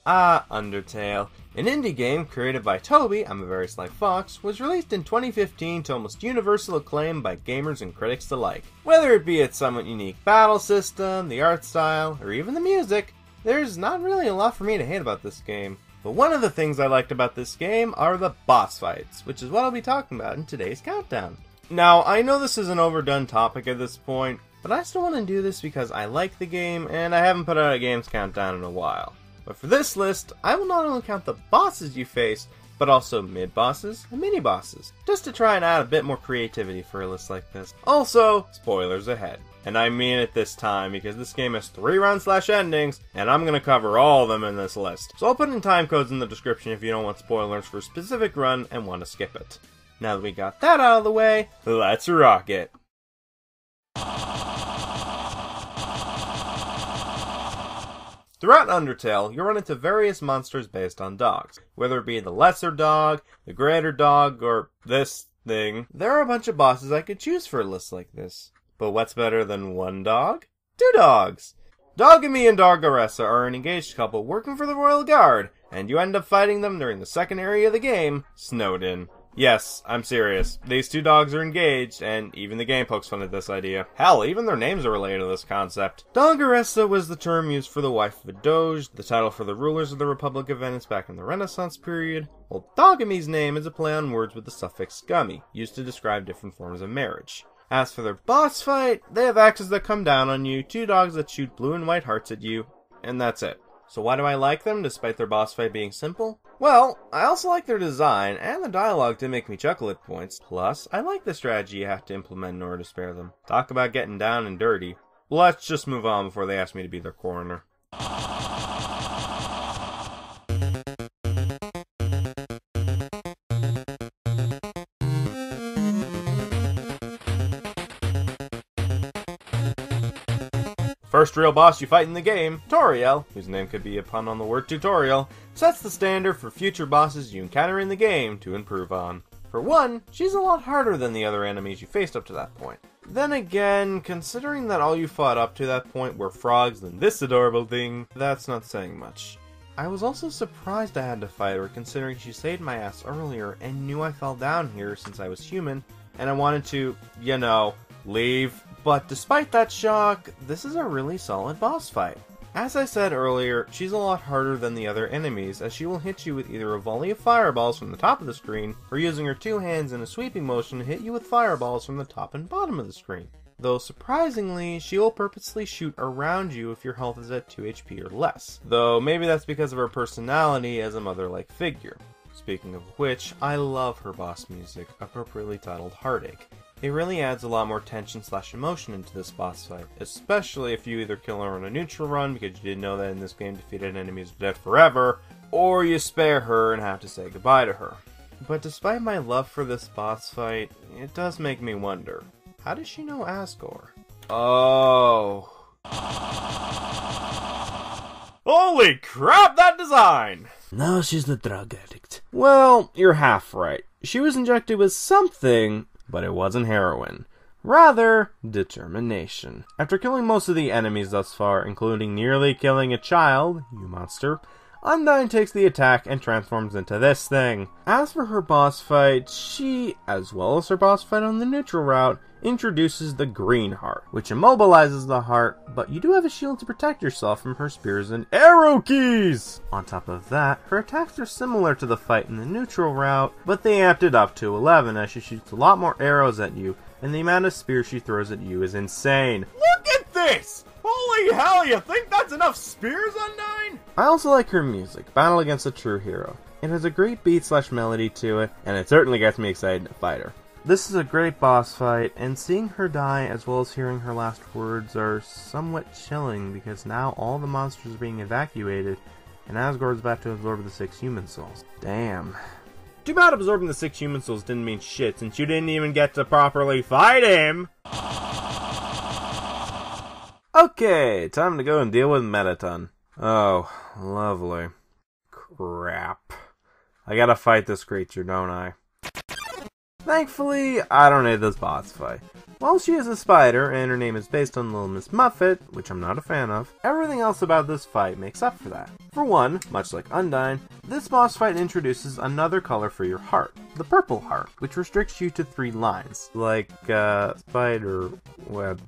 Undertale, an indie game created by Toby, I'm a very sly fox, was released in 2015 to almost universal acclaim by gamers and critics alike. Whether it be its somewhat unique battle system, the art style, or even the music, there's not really a lot for me to hate about this game. But one of the things I liked about this game are the boss fights, which is what I'll be talking about in today's countdown. Now, I know this is an overdone topic at this point, but I still want to do this because I like the game, and I haven't put out a games countdown in a while. But for this list, I will not only count the bosses you face, but also mid-bosses and mini-bosses, just to try and add a bit more creativity for a list like this. Also, spoilers ahead. And I mean it this time, because this game has 3 round/endings, and I'm going to cover all of them in this list. So I'll put in timecodes in the description if you don't want spoilers for a specific run and want to skip it. Now that we got that out of the way, let's rock it! Throughout Undertale, you'll run into various monsters based on dogs. Whether it be the lesser dog, the greater dog, or this thing, there are a bunch of bosses I could choose for a list like this. But what's better than 1 dog? 2 dogs! Dogamy and Dargaressa are an engaged couple working for the Royal Guard, and you end up fighting them during the second area of the game, Snowdin. Yes, I'm serious. These 2 dogs are engaged, and even the game pokes fun at this idea. Hell, even their names are related to this concept. Dargaressa was the term used for the wife of a doge, the title for the rulers of the Republic of Venice back in the Renaissance period, while Dogamy's name is a play on words with the suffix gummy, used to describe different forms of marriage. As for their boss fight, they have axes that come down on you, 2 dogs that shoot blue and white hearts at you, and that's it. So why do I like them, despite their boss fight being simple? Well, I also like their design, and the dialogue did make me chuckle at points. Plus, I like the strategy you have to implement in order to spare them. Talk about getting down and dirty. Let's just move on before they ask me to be their coroner. First real boss you fight in the game, Toriel, whose name could be a pun on the word tutorial, sets the standard for future bosses you encounter in the game to improve on. For one, she's a lot harder than the other enemies you faced up to that point. Then again, considering that all you fought up to that point were frogs and this adorable thing, that's not saying much. I was also surprised I had to fight her considering she saved my ass earlier and knew I fell down here since I was human, and I wanted to, you know, leave. But despite that shock, this is a really solid boss fight. As I said earlier, she's a lot harder than the other enemies, as she will hit you with either a volley of fireballs from the top of the screen, or using her 2 hands in a sweeping motion to hit you with fireballs from the top and bottom of the screen. Though surprisingly, she will purposely shoot around you if your health is at 2 HP or less. Though maybe that's because of her personality as a mother-like figure. Speaking of which, I love her boss music, appropriately titled Heartache. It really adds a lot more tension/emotion into this boss fight, especially if you either kill her on a neutral run because you didn't know that in this game defeated enemies are dead forever, or you spare her and have to say goodbye to her. But despite my love for this boss fight, it does make me wonder, how does she know Asgore? Oh. Holy crap, that design! Now she's the drug addict. Well, you're half right. She was injected with something, but it wasn't heroin. Rather, determination. After killing most of the enemies thus far, including nearly killing a child, you monster, Undyne takes the attack and transforms into this thing. As for her boss fight, she, as well as her boss fight on the neutral route, introduces the green heart, which immobilizes the heart, but you do have a shield to protect yourself from her spears and arrow keys! On top of that, her attacks are similar to the fight in the neutral route, but they amped it up to 11 as she shoots a lot more arrows at you, and the amount of spears she throws at you is insane. Look at this! Holy hell, you think that's enough spears, Undyne? I also like her music, Battle Against a True Hero. It has a great beat/melody to it, and it certainly gets me excited to fight her. This is a great boss fight, and seeing her die as well as hearing her last words are somewhat chilling because now all the monsters are being evacuated, and Asgore's about to absorb the 6 human souls. Damn. Too bad absorbing the 6 human souls didn't mean shit since you didn't even get to properly fight him! Okay, time to go and deal with Metaton. Oh, lovely. Crap. I gotta fight this creature, don't I? Thankfully, I don't hate this boss fight. While she is a spider, and her name is based on Little Miss Muffet, which I'm not a fan of, everything else about this fight makes up for that. For one, much like Undyne, this boss fight introduces another color for your heart, the purple heart, which restricts you to 3 lines, like, spider web.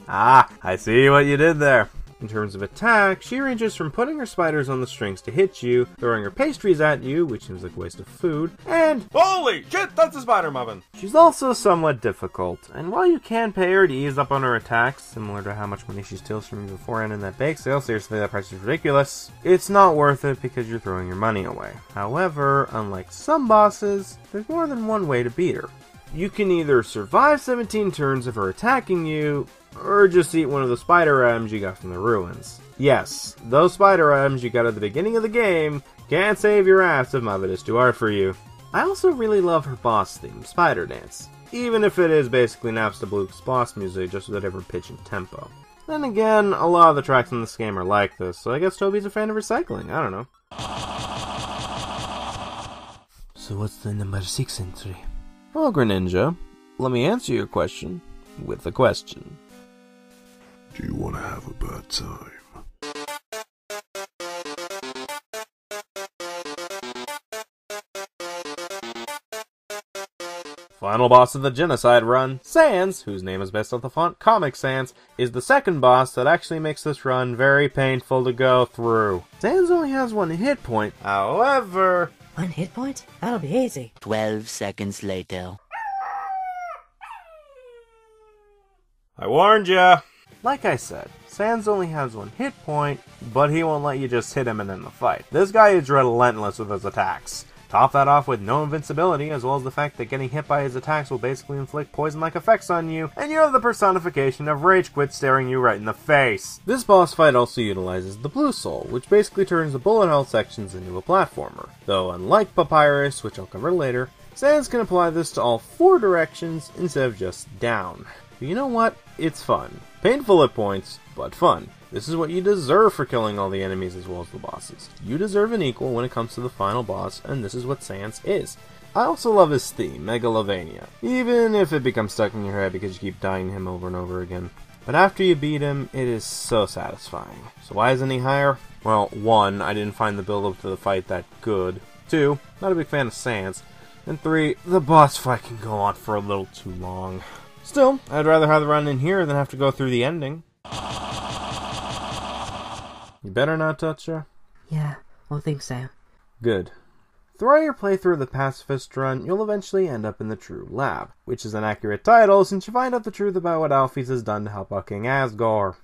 Ah, I see what you did there. In terms of attack, she ranges from putting her spiders on the strings to hit you, throwing her pastries at you, which seems like a waste of food, and holy shit, that's a spider muffin! She's also somewhat difficult, and while you can pay her to ease up on her attacks, similar to how much money she steals from you beforehand in that bake sale, seriously that price is ridiculous, it's not worth it because you're throwing your money away. However, unlike some bosses, there's more than one way to beat her. You can either survive 17 turns of her attacking you, or just eat one of the spider items you got from the ruins. Yes, those spider items you got at the beginning of the game can't save your ass if Muffet is too hard for you. I also really love her boss theme, Spider Dance, even if it is basically Napster Blues boss music just with a different pitch and tempo. Then again, a lot of the tracks in this game are like this, so I guess Toby's a fan of recycling, I don't know. So what's the number 6 entry? Well, Greninja, let me answer your question with a question. Do you want to have a bad time? Final boss of the Genocide Run, Sans, whose name is based on the font Comic Sans, is the second boss that actually makes this run very painful to go through. Sans only has 1 hit point, however... 1 hit point? That'll be easy. 12 seconds later. I warned ya! Like I said, Sans only has 1 hit point, but he won't let you just hit him and end the fight. This guy is relentless with his attacks. Top that off with no invincibility, as well as the fact that getting hit by his attacks will basically inflict poison-like effects on you, and you're the personification of Rage Quit staring you right in the face. This boss fight also utilizes the Blue Soul, which basically turns the bullet hell sections into a platformer. Though unlike Papyrus, which I'll cover later, Sans can apply this to all 4 directions instead of just down. But you know what? It's fun. Painful at points, but fun. This is what you deserve for killing all the enemies as well as the bosses. You deserve an equal when it comes to the final boss, and this is what Sans is. I also love his theme, Megalovania, even if it becomes stuck in your head because you keep dying to him over and over again. But after you beat him, it is so satisfying. So why isn't he higher? Well, 1, I didn't find the build-up to the fight that good. 2, not a big fan of Sans. And 3, the boss fight can go on for a little too long. Still, I'd rather have the run in here than have to go through the ending. You better not touch her? Yeah, won't think so. Good. Throughout your playthrough of the Pacifist Run, you'll eventually end up in the True Lab, which is an accurate title since you find out the truth about what Alphys has done to help out King Asgore.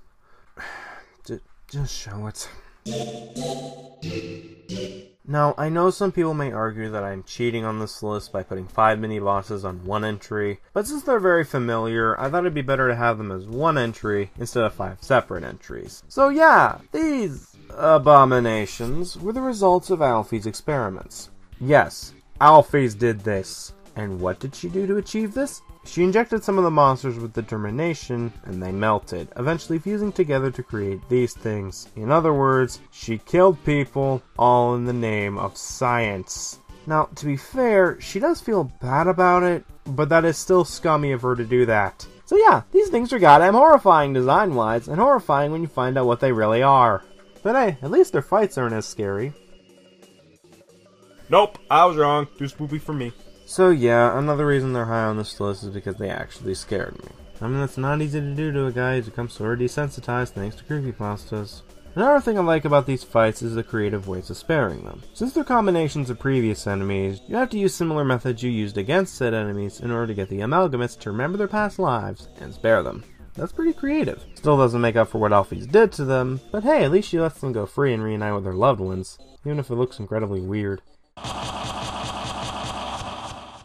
Just show it. Now, I know some people may argue that I'm cheating on this list by putting 5 mini-bosses on 1 entry, but since they're very familiar, I thought it'd be better to have them as 1 entry instead of 5 separate entries. So yeah, these abominations were the results of Alphys' experiments. Yes, Alphys did this. And what did she do to achieve this? She injected some of the monsters with determination, and they melted, eventually fusing together to create these things. In other words, she killed people, all in the name of science. Now, to be fair, she does feel bad about it, but that is still scummy of her to do that. So yeah, these things are goddamn horrifying design-wise, and horrifying when you find out what they really are. But hey, at least their fights aren't as scary. Nope, I was wrong. Too spoopy for me. So yeah, another reason they're high on this list is because they actually scared me. I mean, that's not easy to do to a guy who's become so desensitized thanks to creepypastas. Another thing I like about these fights is the creative ways of sparing them. Since they're combinations of previous enemies, you have to use similar methods you used against said enemies in order to get the amalgamates to remember their past lives and spare them. That's pretty creative. Still doesn't make up for what Alphys did to them, but hey, at least she lets them go free and reunite with their loved ones, even if it looks incredibly weird.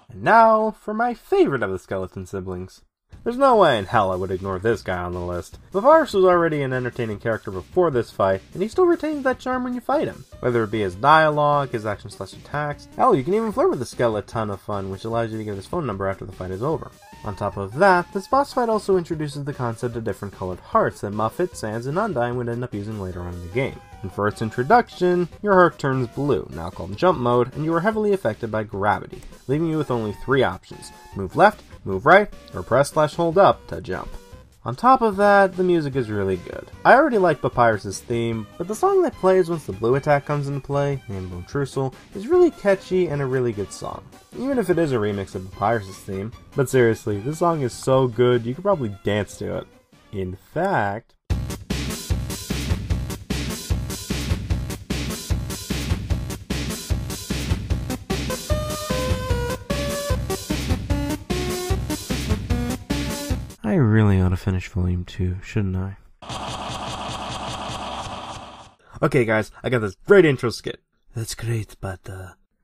And now, for my favorite of the skeleton siblings. There's no way in hell I would ignore this guy on the list. Papyrus was already an entertaining character before this fight, and he still retains that charm when you fight him. Whether it be his dialogue, his actions/attacks, hell, you can even flirt with the skeleton a ton of fun, which allows you to get his phone number after the fight is over. On top of that, this boss fight also introduces the concept of different colored hearts that Muffet, Sans, and Undyne would end up using later on in the game. and for its introduction, your heart turns blue, now called jump mode, and you are heavily affected by gravity, leaving you with only 3 options: move left, move right, or press/hold up to jump. On top of that, the music is really good. I already like Papyrus's theme, but the song that plays once the blue attack comes into play, named Trussel, is really catchy and a really good song, even if it is a remix of Papyrus's theme. But seriously, this song is so good, you could probably dance to it. In fact, I really ought to finish Volume 2, shouldn't I? Okay guys, I got this great intro skit. That's great, but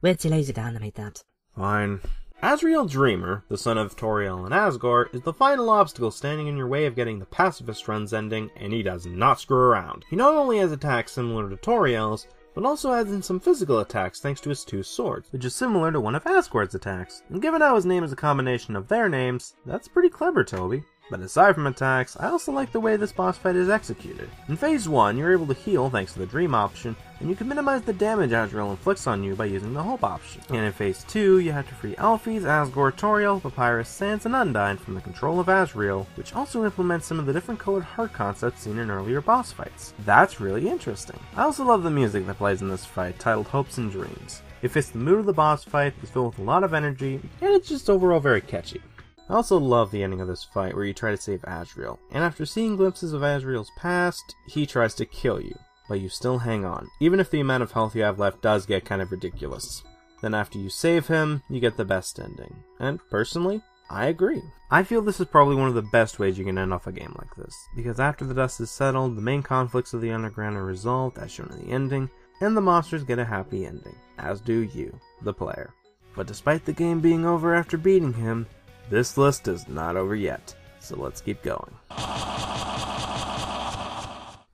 We're too lazy to animate that. Fine. Asriel Dreamer, the son of Toriel and Asgore, is the final obstacle standing in your way of getting the Pacifist Run's ending, and he does not screw around. He not only has attacks similar to Toriel's, but also adds in some physical attacks thanks to his 2 swords, which is similar to one of Asgore's attacks. And given how his name is a combination of their names, that's pretty clever, Toby. But aside from attacks, I also like the way this boss fight is executed. In Phase 1, you're able to heal thanks to the Dream option, and you can minimize the damage Asriel inflicts on you by using the Hope option. And in Phase 2, you have to free Alphys, Asgore, Toriel, Papyrus, Sans, and Undyne from the control of Asriel, which also implements some of the different colored heart concepts seen in earlier boss fights. That's really interesting. I also love the music that plays in this fight, titled Hopes and Dreams. It fits the mood of the boss fight, it's filled with a lot of energy, and it's just overall very catchy. I also love the ending of this fight where you try to save Asriel, and after seeing glimpses of Asriel's past, he tries to kill you, but you still hang on, even if the amount of health you have left does get kind of ridiculous. Then after you save him, you get the best ending. And personally, I agree. I feel this is probably one of the best ways you can end off a game like this, because after the dust is settled, the main conflicts of the Underground are resolved as shown in the ending, and the monsters get a happy ending, as do you, the player. But despite the game being over after beating him, this list is not over yet, so let's keep going.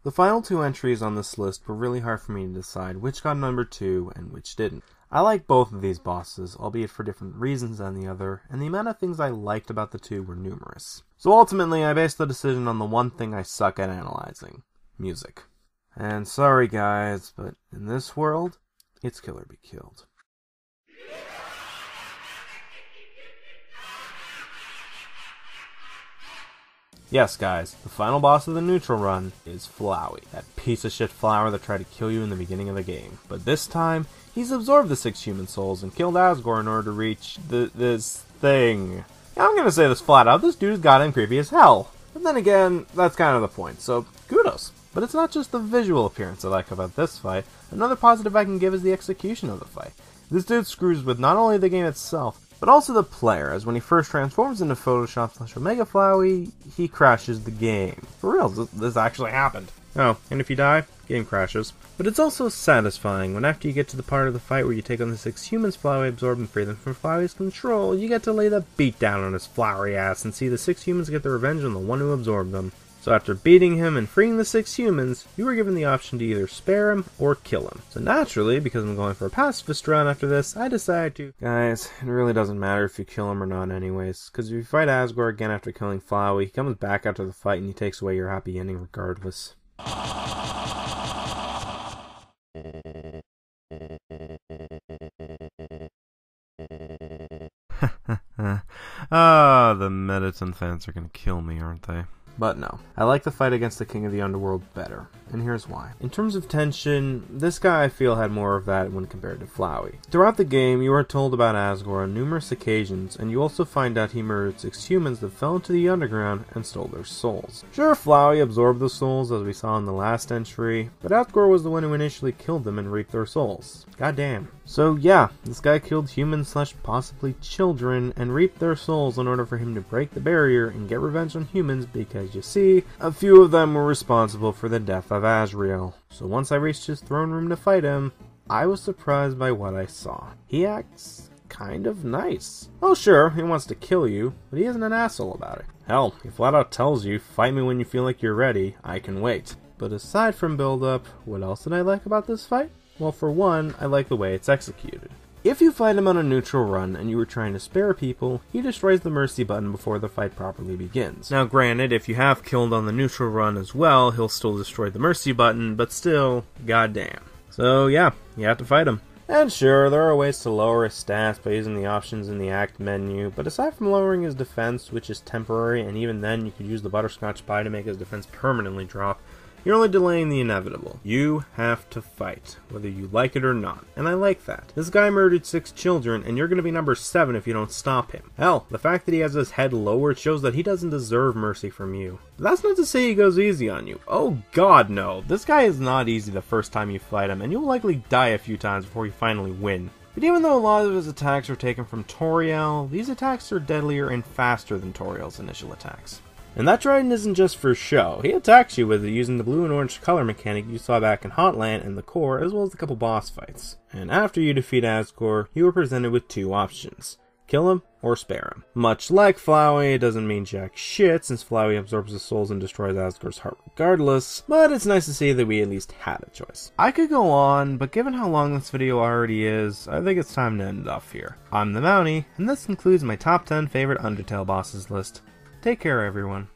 The final 2 entries on this list were really hard for me to decide which got number 2 and which didn't. I like both of these bosses, albeit for different reasons than the other, and the amount of things I liked about the 2 were numerous. So ultimately, I based the decision on the one thing I suck at analyzing: music. And sorry guys, but in this world, it's kill or be killed. Yes, guys, the final boss of the Neutral Run is Flowey, that piece of shit flower that tried to kill you in the beginning of the game. But this time, he's absorbed the 6 human souls and killed Asgore in order to reach this thing. Yeah, I'm gonna say this flat out, this dude's goddamn creepy as hell. But then again, that's kind of the point, so kudos. But it's not just the visual appearance I like about this fight. Another positive I can give is the execution of the fight. This dude screws with not only the game itself, but also the player, as when he first transforms into Photoshop/Omega Flowey, he crashes the game. For real, this actually happened. Oh, and if you die, game crashes. But it's also satisfying when after you get to the part of the fight where you take on the 6 humans Flowey absorb and free them from Flowey's control, you get to lay the beat down on his flowery ass and see the 6 humans get their revenge on the one who absorbed them. So after beating him and freeing the 6 humans, you were given the option to either spare him or kill him. So naturally, because I'm going for a pacifist run after this, I decided to... Guys, it really doesn't matter if you kill him or not anyways, because if you fight Asgore again after killing Flowey, he comes back after the fight and he takes away your happy ending regardless. The Mediton fans are gonna kill me, aren't they? But no, I like the fight against the King of the Underworld better, and here's why. In terms of tension, this guy I feel had more of that when compared to Flowey. Throughout the game, you are told about Asgore on numerous occasions, and you also find out he murdered 6 humans that fell into the Underground and stole their souls. Sure, Flowey absorbed the souls as we saw in the last entry, but Asgore was the one who initially killed them and reaped their souls. Goddamn. So yeah, this guy killed humans / possibly children and reaped their souls in order for him to break the barrier and get revenge on humans because you see, a few of them were responsible for the death of Asriel. So once I reached his throne room to fight him, I was surprised by what I saw. He acts kind of nice. Oh sure, he wants to kill you, but he isn't an asshole about it. Hell, he flat out tells you, fight me when you feel like you're ready, I can wait. But aside from build up, what else did I like about this fight? Well, for one, I like the way it's executed. If you fight him on a neutral run and you were trying to spare people, he destroys the mercy button before the fight properly begins. Now granted, if you have killed on the neutral run as well, he'll still destroy the mercy button, but still, goddamn. So yeah, you have to fight him. And sure, there are ways to lower his stats by using the options in the act menu, but aside from lowering his defense, which is temporary, and even then you could use the butterscotch pie to make his defense permanently drop, you're only delaying the inevitable. You have to fight, whether you like it or not, and I like that. This guy murdered 6 children, and you're gonna be number 7 if you don't stop him. Hell, the fact that he has his head lowered shows that he doesn't deserve mercy from you. But that's not to say he goes easy on you. Oh god, no. This guy is not easy the first time you fight him, and you'll likely die a few times before you finally win. But even though a lot of his attacks are taken from Toriel, these attacks are deadlier and faster than Toriel's initial attacks. And that trident isn't just for show. He attacks you with it using the blue and orange color mechanic you saw back in Hotland and the core, as well as a couple boss fights. And after you defeat Asgore, you are presented with 2 options. Kill him or spare him. Much like Flowey, it doesn't mean jack shit since Flowey absorbs the souls and destroys Asgore's heart regardless, but it's nice to see that we at least had a choice. I could go on, but given how long this video already is, I think it's time to end it off here. I'm the Mountie, and this concludes my top 10 favorite Undertale bosses list. Take care, everyone.